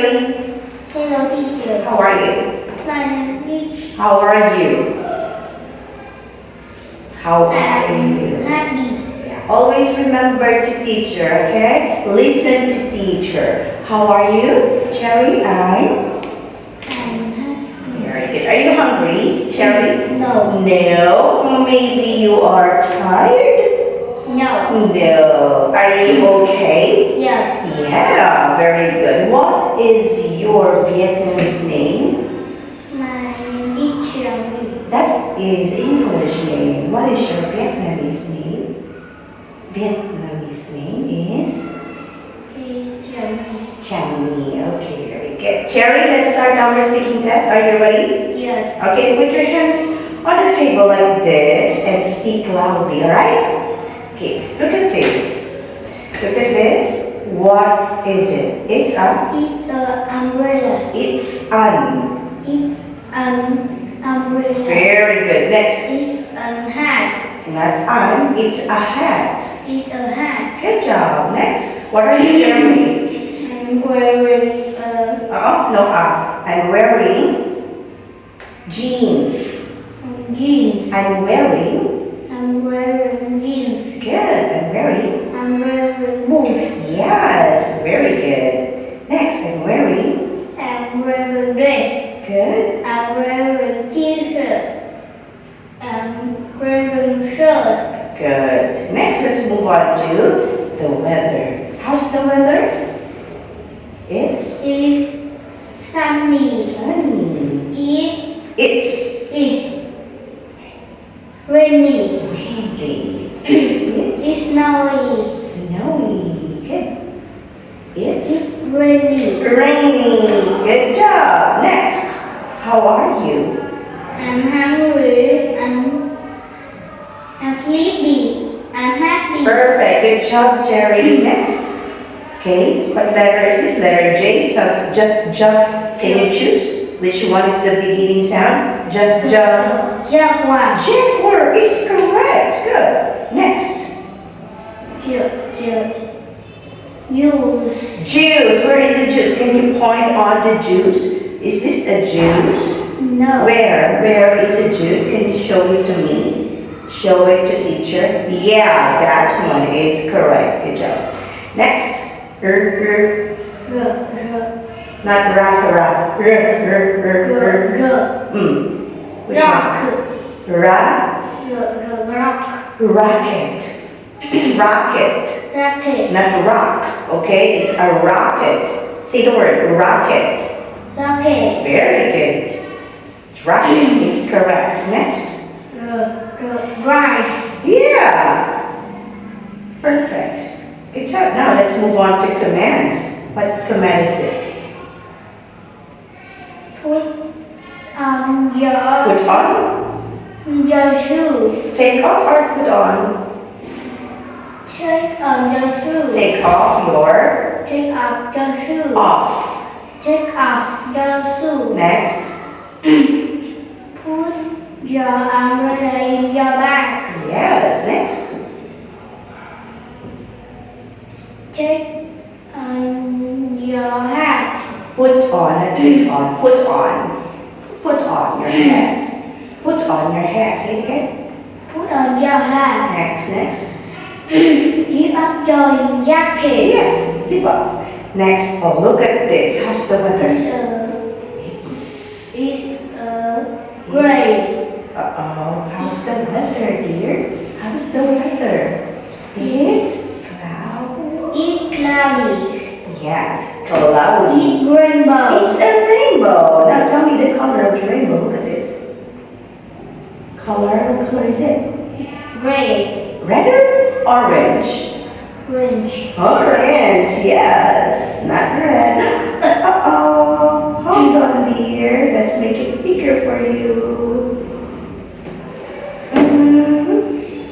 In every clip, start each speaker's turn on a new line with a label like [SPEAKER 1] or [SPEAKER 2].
[SPEAKER 1] Cherry.
[SPEAKER 2] Hello, teacher.
[SPEAKER 1] How are you?
[SPEAKER 2] Language.
[SPEAKER 1] How are you? How are
[SPEAKER 2] I'm
[SPEAKER 1] you?
[SPEAKER 2] happy.
[SPEAKER 1] Yeah. Always remember to teacher, okay? Listen to teacher. How are you, Cherry?
[SPEAKER 2] I'm happy.
[SPEAKER 1] Very good. Are you hungry, Cherry?
[SPEAKER 2] No.
[SPEAKER 1] No. Maybe you are tired?
[SPEAKER 2] No.
[SPEAKER 1] No. Are you okay?
[SPEAKER 2] Yes.
[SPEAKER 1] Yeah, very good. What is your Vietnamese name?
[SPEAKER 2] My name is Cherry.
[SPEAKER 1] That is English name. What is your Vietnamese name? Vietnamese name is
[SPEAKER 2] Cherry.
[SPEAKER 1] Chami. Okay, very good. Cherry, let's start our speaking test. Are you ready?
[SPEAKER 2] Yes.
[SPEAKER 1] Okay, put your hands on the table like this and speak loudly, alright? Okay, look at this. Look at this. What is it? It's a.
[SPEAKER 2] It's an umbrella.
[SPEAKER 1] It's an.
[SPEAKER 2] It's an umbrella.
[SPEAKER 1] Very good. Next.
[SPEAKER 2] It's a hat.
[SPEAKER 1] It's not an. It's a hat.
[SPEAKER 2] It's a hat.
[SPEAKER 1] Good job. Next. What are you wearing?
[SPEAKER 2] I'm wearing
[SPEAKER 1] No. I'm wearing jeans.
[SPEAKER 2] jeans.
[SPEAKER 1] I'm wearing.
[SPEAKER 2] I'm wearing jeans.
[SPEAKER 1] Good.
[SPEAKER 2] I'm wearing boots.
[SPEAKER 1] Yes. Very good. Next. I'm wearing.
[SPEAKER 2] I'm wearing dress.
[SPEAKER 1] Good.
[SPEAKER 2] I'm wearing t-shirt. I'm wearing shirt.
[SPEAKER 1] Good. Next, let's move on to the weather. How's the weather? It's
[SPEAKER 2] It's sunny.
[SPEAKER 1] sunny. It's
[SPEAKER 2] It's rainy.
[SPEAKER 1] windy.
[SPEAKER 2] It's
[SPEAKER 1] It's
[SPEAKER 2] snowy.
[SPEAKER 1] snowy. Good. It's
[SPEAKER 2] It's rainy.
[SPEAKER 1] rainy. Good job. Next, how are you?
[SPEAKER 2] I'm hungry. I'm sleepy. I'm happy.
[SPEAKER 1] Perfect. Good job, Jerry. Next. Okay, what letter is this? Letter J. So, can you choose? Which one is the beginning sound?
[SPEAKER 2] Jaguar.
[SPEAKER 1] Jaguar is correct. Good. Next.
[SPEAKER 2] Juice.
[SPEAKER 1] Juice. Where is the juice? Can you point on the juice? Is this a juice?
[SPEAKER 2] No.
[SPEAKER 1] Where is the juice? Can you show it to me? Show it to teacher. Yeah, that one is correct. Good job. Next. Not ra. Which one? Rocket.
[SPEAKER 2] Rocket.
[SPEAKER 1] Not rock. Okay, it's a rocket. Say the word rocket.
[SPEAKER 2] Rocket.
[SPEAKER 1] Very good. Rocket is correct. Next.
[SPEAKER 2] Rice.
[SPEAKER 1] Yeah. Perfect. Good job. Now let's move on to commands. What command is this?
[SPEAKER 2] Put on your
[SPEAKER 1] Put on,
[SPEAKER 2] shoe.
[SPEAKER 1] take off or put on?
[SPEAKER 2] Take on your shoe.
[SPEAKER 1] Take off your
[SPEAKER 2] Take off your shoe.
[SPEAKER 1] off.
[SPEAKER 2] Take off your shoe.
[SPEAKER 1] Next.
[SPEAKER 2] Put your umbrella in your bag.
[SPEAKER 1] Yes, next.
[SPEAKER 2] Take on your hat.
[SPEAKER 1] Put on and take on. Put on. Put on your hat. Put on your hat. Say it again.
[SPEAKER 2] Put on your hat.
[SPEAKER 1] Next.
[SPEAKER 2] Zip up your jacket.
[SPEAKER 1] Yes, zip up. Next. Oh, look at this. How's the weather? It's
[SPEAKER 2] It's gray.
[SPEAKER 1] Uh-oh. How's the weather, dear? How's the weather? It's cloudy.
[SPEAKER 2] It's cloudy.
[SPEAKER 1] Yes, cloudy.
[SPEAKER 2] It's rainbow.
[SPEAKER 1] It's a rainbow. Now tell me the color of the rainbow. Look at this. Color, what color is it?
[SPEAKER 2] Red.
[SPEAKER 1] Red or orange?
[SPEAKER 2] Orange.
[SPEAKER 1] Orange, yes. Not red. Uh-oh. Hold on, dear. Let's make it bigger for you.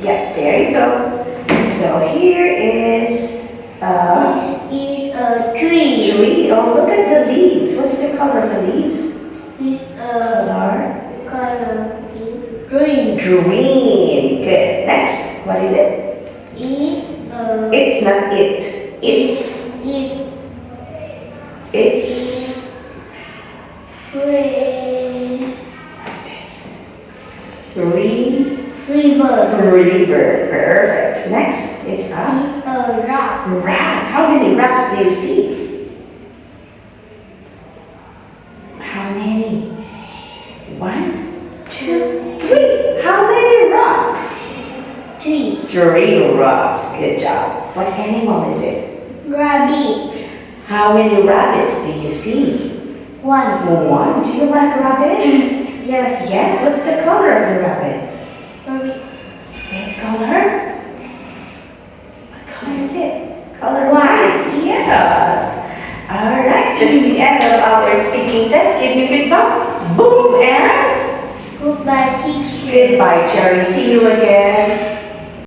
[SPEAKER 1] Yeah, there you go. So here is
[SPEAKER 2] It's a tree.
[SPEAKER 1] tree. Oh, look at the leaves. What's the color of the leaves?
[SPEAKER 2] It's a
[SPEAKER 1] Color.
[SPEAKER 2] green.
[SPEAKER 1] Green. Good. Next. What is it?
[SPEAKER 2] It's
[SPEAKER 1] It's not it. It's It's,
[SPEAKER 2] Rain.
[SPEAKER 1] what's this?
[SPEAKER 2] River.
[SPEAKER 1] River. Perfect. Next, it's a
[SPEAKER 2] Rock.
[SPEAKER 1] rock. How many rocks do you see? How many? 1, 2, 3. How many rocks?
[SPEAKER 2] Tree.
[SPEAKER 1] 3 rocks. Good job. What animal is it?
[SPEAKER 2] Rabbit.
[SPEAKER 1] How many rabbits do you see?
[SPEAKER 2] 1.
[SPEAKER 1] 1. Do you like rabbits?
[SPEAKER 2] Yes.
[SPEAKER 1] Yes. What's the color of the rabbits?
[SPEAKER 2] Rabbit.
[SPEAKER 1] This color? What color is it? Color
[SPEAKER 2] White.
[SPEAKER 1] Yes. Alright, that's the end of our speaking test. Give me fist bump. Boom and
[SPEAKER 2] Goodbye, teacher.
[SPEAKER 1] goodbye, Cherry. See you again.